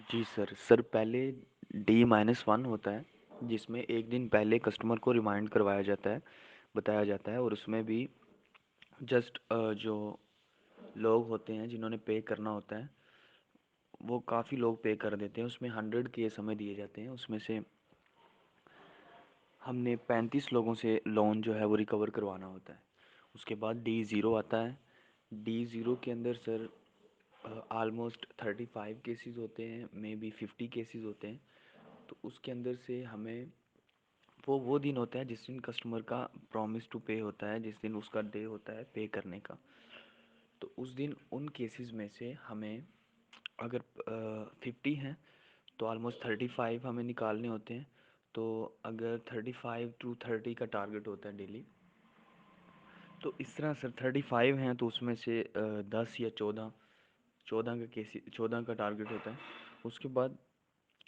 जी sir पहले D-1 होता है, जिसमें एक दिन पहले कस्टमर को रिमाइंड करवाया जाता है, बताया जाता है। और उसमें भी जस्ट जो लोग होते हैं जिन्होंने पे करना होता है, वो काफ़ी लोग पे कर देते हैं। उसमें 100 केस हमें दिए जाते हैं। उसमें से हमने 35 लोगों से लोन जो है वो रिकवर करवाना होता है। उसके बाद D0 आता है। D0 के अंदर सर ऑलमोस्ट 35 केसेस होते हैं, मे बी 50 केसेस होते हैं। तो उसके अंदर से हमें वो दिन होता है जिस दिन कस्टमर का प्रॉमिस टू पे होता है, जिस दिन उसका डे होता है पे करने का। तो उस दिन उन केसेस में से हमें अगर 50 हैं तो ऑलमोस्ट 35 हमें निकालने होते हैं। तो अगर 35 टू 30 का टारगेट होता है डेली, तो इस तरह सर 35 हैं तो उसमें से 10 या 14 का टारगेट होता है। उसके बाद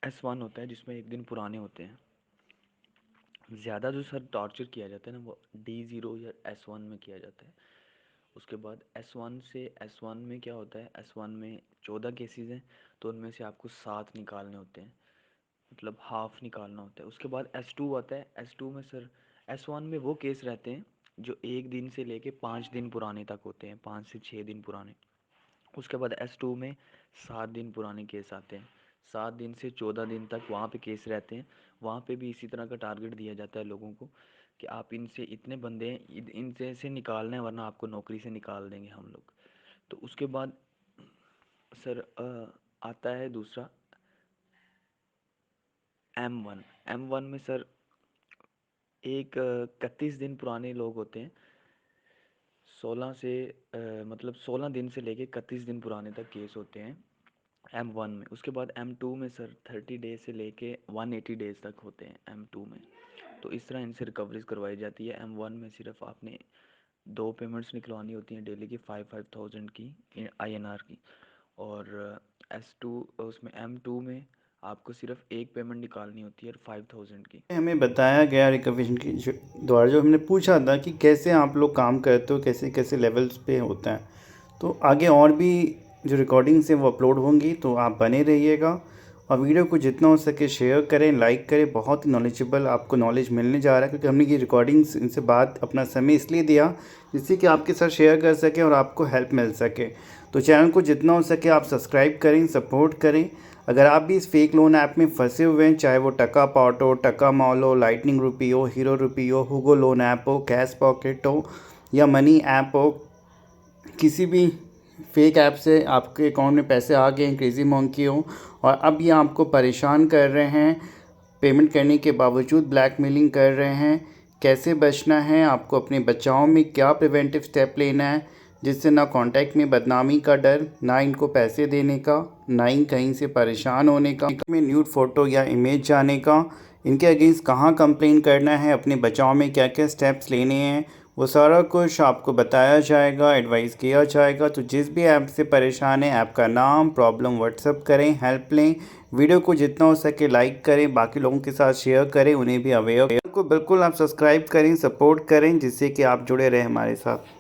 S1 होता है जिसमें एक दिन पुराने होते हैं। ज़्यादा जो सर टॉर्चर किया जाता है ना, वो D0 या S1 में किया जाता है। उसके बाद S1 से S1 में क्या होता है, S1 में 14 केसेस हैं, तो उनमें से आपको 7 निकालने होते हैं, मतलब हाफ निकालना होता है। उसके बाद S2 आता है। S2 में सर S1 में वो केस रहते हैं जो एक दिन से लेके 5 दिन पुराने तक होते हैं, 5 से 6 दिन पुराने। उसके बाद S2 में 7 दिन पुराने केस आते हैं। 7 दिन से 14 दिन तक वहाँ पे केस रहते हैं। वहाँ पे भी इसी तरह का टारगेट दिया जाता है लोगों को कि आप इनसे इतने बंदे हैं, इनसे से निकालना है, वरना आपको नौकरी से निकाल देंगे हम लोग। तो उसके बाद सर आता है दूसरा M1। M1 में सर एक 31 दिन पुराने लोग होते हैं। 16 से मतलब 16 दिन से लेके 31 दिन पुराने तक केस होते हैं M1 में। उसके बाद M2 में सर 30 डेज से लेके 180 डेज तक होते हैं M2 में। तो इस तरह इनसे रिकवरीज करवाई जाती है। M1 में सिर्फ आपने 2 पेमेंट्स निकलवानी होती हैं डेली की, 5,000 की INR की। और S2 उसमें M2 में आपको सिर्फ एक पेमेंट निकालनी होती है 5,000 की। हमें बताया गया रिकमेंडेशन की द्वारा, जो हमने पूछा था कि कैसे आप लोग काम करते हो, कैसे कैसे लेवल्स पे होता है। तो आगे और भी जो रिकॉर्डिंग्स हैं वो अपलोड होंगी, तो आप बने रहिएगा और वीडियो को जितना हो सके शेयर करें, लाइक करें। बहुत ही नॉलेजेबल आपको नॉलेज मिलने जा रहा है, क्योंकि हमने ये रिकॉर्डिंग्स इनसे बात अपना समय इसलिए दिया जिससे कि आपके साथ शेयर कर सकें और आपको हेल्प मिल सके। तो चैनल को जितना हो सके आप सब्सक्राइब करें, सपोर्ट करें। अगर आप भी इस फेक लोन ऐप में फंसे हुए हैं, चाहे वो टका पॉट हो, टका मॉल हो, लाइटनिंग रुपी हो, हीरो रुपी हो, हुगो लोन ऐप हो, कैश पॉकेट हो या मनी ऐप हो, किसी भी फेक ऐप से आपके अकाउंट में पैसे आ गए हैं, क्रेजी मंकी हो, और अब ये आपको परेशान कर रहे हैं, पेमेंट करने के बावजूद ब्लैकमेलिंग कर रहे हैं। कैसे बचना है, आपको अपने बचाव में क्या प्रिवेंटिव स्टेप लेना है, जिससे ना कांटेक्ट में बदनामी का डर, ना इनको पैसे देने का, ना ही कहीं से परेशान होने का, में न्यूड फ़ोटो या इमेज जाने का, इनके अगेंस्ट कहाँ कंप्लेन करना है, अपने बचाव में क्या क्या स्टेप्स लेने हैं, वो सारा कुछ आपको बताया जाएगा, एडवाइस किया जाएगा। तो जिस भी ऐप से परेशान है, ऐप का नाम, प्रॉब्लम व्हाट्सअप करें, हेल्प लें। वीडियो को जितना हो सके लाइक करें, बाकी लोगों के साथ शेयर करें, उन्हें भी अवेयर को बिल्कुल आप सब्सक्राइब करें, सपोर्ट करें, जिससे कि आप जुड़े रहें हमारे साथ।